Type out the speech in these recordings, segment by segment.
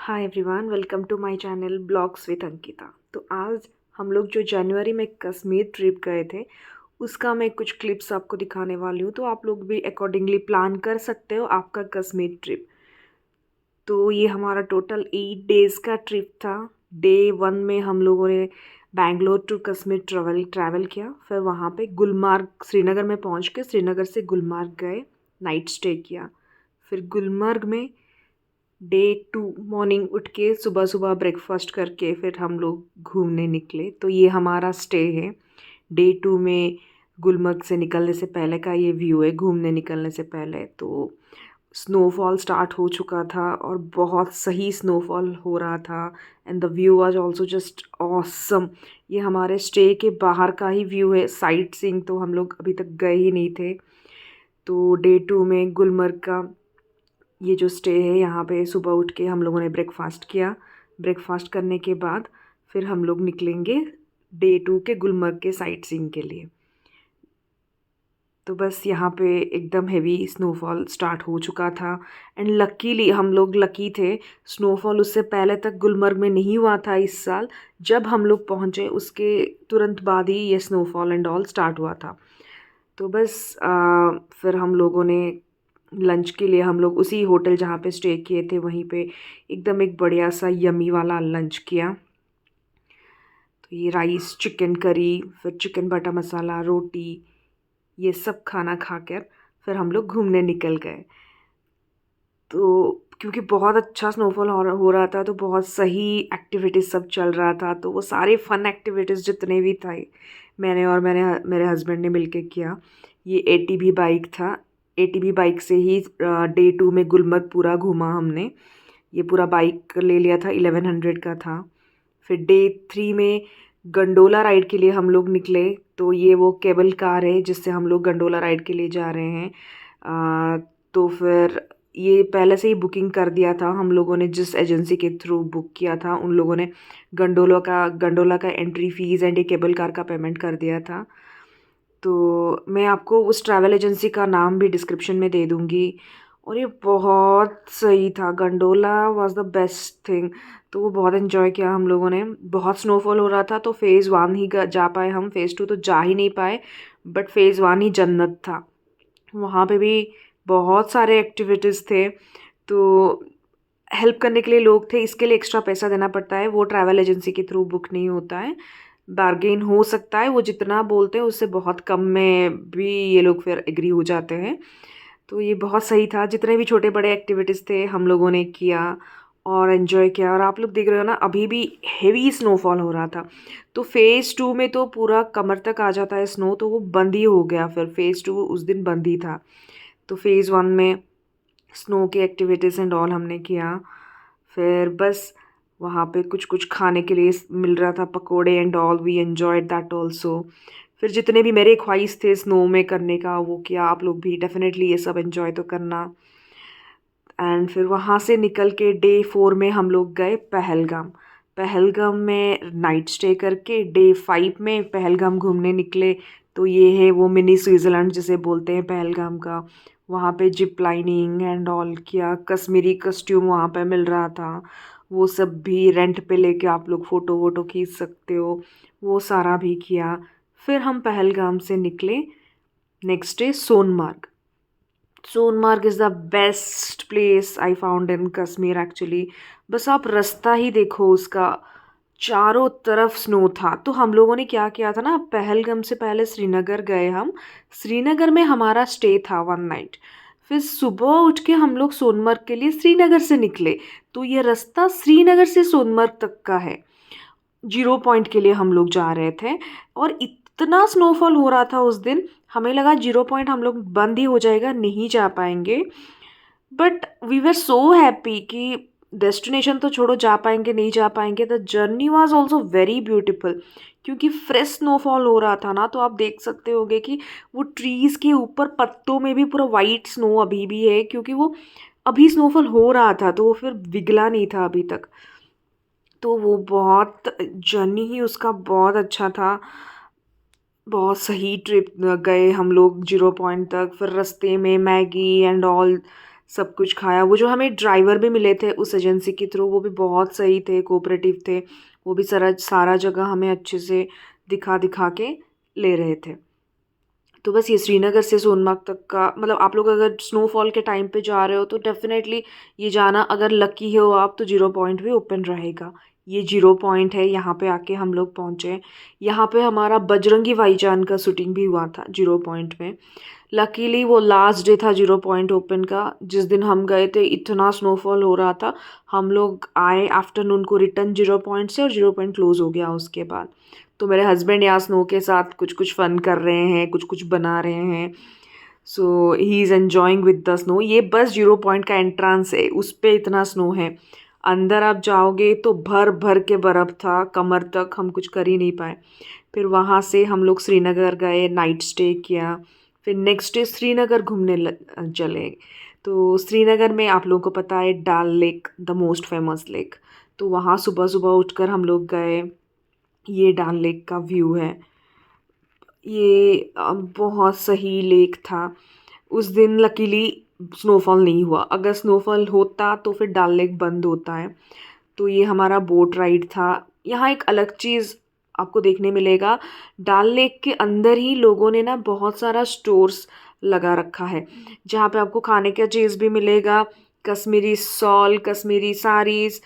Hi everyone, welcome to my channel blogs with Ankita. तो आज हम लोग जो जनवरी में कश्मीर ट्रिप गए थे उसका मैं कुछ क्लिप्स आपको दिखाने वाली हूँ, तो आप लोग भी अकॉर्डिंगली प्लान कर सकते हो आपका कश्मीर ट्रिप। तो ये हमारा टोटल 8 डेज़ का ट्रिप था। डे 1 में हम लोगों ने बैंगलोर टू कश्मीर ट्रैवल किया। फिर वहाँ पे गुलमार्ग, श्रीनगर में पहुँच के श्रीनगर से गुलमार्ग गए, नाइट स्टे किया। फिर गुलमार्ग में डे 2 मॉर्निंग उठ के सुबह सुबह ब्रेकफास्ट करके फिर हम लोग घूमने निकले। तो ये हमारा स्टे है। डे 2 में गुलमर्ग से निकलने से पहले का ये व्यू है। घूमने निकलने से पहले तो स्नोफॉल स्टार्ट हो चुका था और बहुत सही स्नोफॉल हो रहा था and the view was also just awesome. ये हमारे स्टे के बाहर का ही व्यू है। साइट सीइंग तो हम लोग अभी तक गए ही नहीं थे। तो डे 2 में गुलमर्ग का ये जो स्टे है, यहाँ पे सुबह उठ के हम लोगों ने ब्रेकफास्ट किया। ब्रेकफास्ट करने के बाद फिर हम लोग निकलेंगे डे 2 के गुलमर्ग के साइट सीइंग के लिए। तो बस यहाँ पे एकदम हेवी स्नोफॉल स्टार्ट हो चुका था एंड लकीली हम लोग लकी थे। स्नोफॉल उससे पहले तक गुलमर्ग में नहीं हुआ था इस साल। जब हम लोग पहुँचे उसके तुरंत बाद ही ये स्नोफॉल एंड ऑल स्टार्ट हुआ था। तो बस फिर हम लोगों ने लंच के लिए हम लोग उसी होटल जहाँ पे स्टे किए थे वहीं पे एकदम एक बढ़िया सा यमी वाला लंच किया। तो ये राइस, चिकन करी, फिर चिकन बटर मसाला, रोटी, ये सब खाना खाकर फिर हम लोग घूमने निकल गए। तो क्योंकि बहुत अच्छा स्नोफॉल हो रहा था तो बहुत सही एक्टिविटीज़ सब चल रहा था। तो वो सारे फन एक्टिविटीज़ जितने भी थे मैंने और मेरे हस्बैंड ने मिलके किया। ये एटीवी बाइक था। एटीवी बाइक से ही डे 2 में गुलमर्ग पूरा घूमा हमने। ये पूरा बाइक ले लिया था, 1100 का था। फिर डे 3 में गंडोला राइड के लिए हम लोग निकले। तो ये वो केबल कार है जिससे हम लोग गंडोला राइड के लिए जा रहे हैं। तो फिर ये पहले से ही बुकिंग कर दिया था हम लोगों ने। जिस एजेंसी के थ्रू बुक किया था उन लोगों ने गंडोला का एंट्री फ़ीस एंड ये केबल कार का पेमेंट कर दिया था। तो मैं आपको उस ट्रैवल एजेंसी का नाम भी डिस्क्रिप्शन में दे दूँगी। और ये बहुत सही था। Gondola was the best thing. तो वो बहुत एंजॉय किया हम लोगों ने। बहुत स्नोफॉल हो रहा था तो फ़ेज़ 1 ही जा पाए हम, फ़ेज़ 2 तो जा ही नहीं पाए। बट फ़ेज़ 1 ही जन्नत था। वहाँ पे भी बहुत सारे एक्टिविटीज़ थे। तो हेल्प करने के लिए लोग थे, इसके लिए एक्स्ट्रा पैसा देना पड़ता है। वो ट्रैवल एजेंसी के थ्रू बुक नहीं होता है। बार्गेन हो सकता है, वो जितना बोलते हैं उससे बहुत कम में भी ये लोग फिर एग्री हो जाते हैं। तो ये बहुत सही था। जितने भी छोटे बड़े एक्टिविटीज़ थे हम लोगों ने किया और एंजॉय किया। और आप लोग देख रहे हो ना, अभी भी हेवी स्नोफॉल हो रहा था। तो फ़ेज़ 2 में तो पूरा कमर तक आ जाता है स्नो, तो वो बंद ही हो गया। फिर फ़ेज़ 2 उस दिन बंद ही था। तो फ़ेज़ 1 में स्नो की एक्टिविटीज़ एंड ऑल हमने किया। फिर बस वहाँ पे कुछ कुछ खाने के लिए मिल रहा था, pakode and all, we enjoyed that also. फिर जितने भी मेरे ख्वाहिश थे स्नो में करने का वो किया। आप लोग भी डेफिनेटली ये सब एन्जॉय तो करना। एंड फिर वहाँ से निकल के डे 4 में हम लोग गए पहलगाम। पहलगाम में नाइट स्टे करके डे 5 में पहलगाम घूमने निकले। तो ये है वो मिनी स्विट्ज़रलैंड जिसे बोलते हैं पहलगाम का। वहाँ पे जिप लाइनिंग एंड ऑल किया। कश्मीरी कस्ट्यूम वहाँ पे मिल रहा था, वो सब भी रेंट पे लेके आप लोग फ़ोटो वोटो खींच सकते हो, वो सारा भी किया। फिर हम पहलगाम से निकले next day Sonamarg. Sonamarg is the best place I found in Kashmir actually. बस आप रास्ता ही देखो उसका, चारों तरफ स्नो था। तो हम लोगों ने क्या किया था ना, पहलगाम से पहले श्रीनगर गए हम। श्रीनगर में हमारा स्टे था 1 नाइट। फिर सुबह उठ के हम लोग सोनमर्ग के लिए श्रीनगर से निकले। तो ये रास्ता श्रीनगर से सोनमर्ग तक का है। 0 पॉइंट के लिए हम लोग जा रहे थे और इतना स्नोफॉल हो रहा था उस दिन, हमें लगा 0 पॉइंट हम लोग बंद ही हो जाएगा, नहीं जा पाएंगे। But we were so happy कि डेस्टिनेशन तो छोड़ो, जा पाएंगे नहीं जा पाएंगे। The journey was also very beautiful क्योंकि फ्रेश स्नोफॉल हो रहा था ना। तो आप देख सकते होगे कि वो ट्रीज़ के ऊपर पत्तों में भी पूरा वाइट स्नो अभी भी है, क्योंकि वो अभी स्नोफॉल हो रहा था तो वो फिर पिघला नहीं था अभी तक। तो वो बहुत जर्नी ही उसका बहुत अच्छा था। बहुत सही ट्रिप गए हम लोग 0 पॉइंट तक। फिर रास्ते में मैगी एंड ऑल सब कुछ खाया। वो जो हमें ड्राइवर भी मिले थे उस एजेंसी के थ्रू, वो भी बहुत सही थे, कोऑपरेटिव थे। वो भी सारा सारा जगह हमें अच्छे से दिखा दिखा के ले रहे थे। तो बस ये श्रीनगर से सोनमार्ग तक का मतलब, आप लोग अगर स्नोफॉल के टाइम पे जा रहे हो तो डेफिनेटली ये जाना, अगर लकी हो आप तो जीरो पॉइंट भी ओपन रहेगा। ये जीरो पॉइंट है, यहाँ पे आके हम लोग पहुँचे। यहाँ पे हमारा बजरंगी भाईजान का शूटिंग भी हुआ था जीरो पॉइंट में। लकीली वो लास्ट डे था जीरो पॉइंट ओपन का। जिस दिन हम गए थे इतना स्नोफॉल हो रहा था। हम लोग आए आफ्टरनून को रिटर्न जीरो पॉइंट से, और जीरो पॉइंट क्लोज हो गया उसके बाद। तो मेरे हस्बैंड यहाँ स्नो के साथ कुछ कुछ फन कर रहे हैं, कुछ कुछ बना रहे हैं। So he is enjoying with the snow. ये बस जीरो पॉइंट का एंट्रेंस है, उस पे इतना स्नो है। अंदर आप जाओगे तो भर भर के बर्फ़ था, कमर तक, हम कुछ कर ही नहीं पाए। फिर वहाँ से हम लोग श्रीनगर गए, नाइट स्टे किया। फिर नेक्स्ट डे श्रीनगर घूमने चले। तो श्रीनगर में आप लोगों को पता है Dal lake, the most famous lake. तो वहाँ सुबह सुबह उठकर हम लोग गए। ये डल लेक का व्यू है। ये बहुत सही लेक था। उस दिन लकीली स्नोफॉल नहीं हुआ। अगर स्नोफॉल होता तो फिर डल लेक बंद होता है। तो ये हमारा बोट राइड था। यहाँ एक अलग चीज़ आपको देखने मिलेगा, डल लेक के अंदर ही लोगों ने ना बहुत सारा स्टोर्स लगा रखा है, जहाँ पे आपको खाने का चीज़ भी मिलेगा, कश्मीरी शॉल, कश्मीरी साड़ीज़,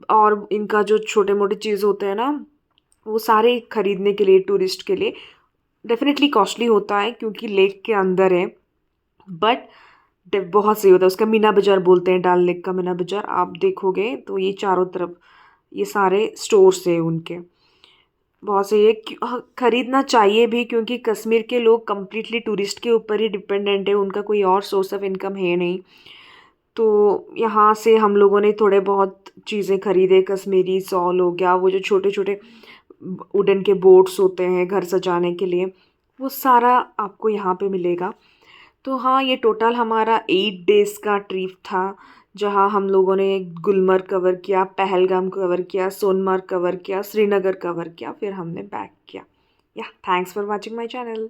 और इनका जो छोटे मोटे चीज़ होते हैं ना, वो सारे खरीदने के लिए, टूरिस्ट के लिए। डेफिनेटली कॉस्टली होता है क्योंकि लेक के अंदर है, बट बहुत सही होता है। उसका मीना बाज़ार बोलते हैं, डल लेक का मीना बाज़ार। आप देखोगे तो ये चारों तरफ ये सारे स्टोर्स हैं उनके, बहुत सही है। खरीदना चाहिए भी, क्योंकि कश्मीर के लोग कम्प्लीटली टूरिस्ट के ऊपर ही डिपेंडेंट है, उनका कोई और सोर्स ऑफ इनकम है नहीं। तो यहाँ से हम लोगों ने थोड़े बहुत चीज़ें खरीदे। कश्मीरी शॉल हो गया, वो जो छोटे छोटे वुडन के बोट्स होते हैं घर सजाने के लिए, वो सारा आपको यहाँ पे मिलेगा। तो हाँ, ये टोटल हमारा 8 डेज़ का ट्रिप था, जहाँ हम लोगों ने गुलमर्ग कवर किया, पहलगाम कवर किया, सोनमर्ग कवर किया, श्रीनगर कवर किया, फिर हमने बैक किया। या thanks for watching my channel.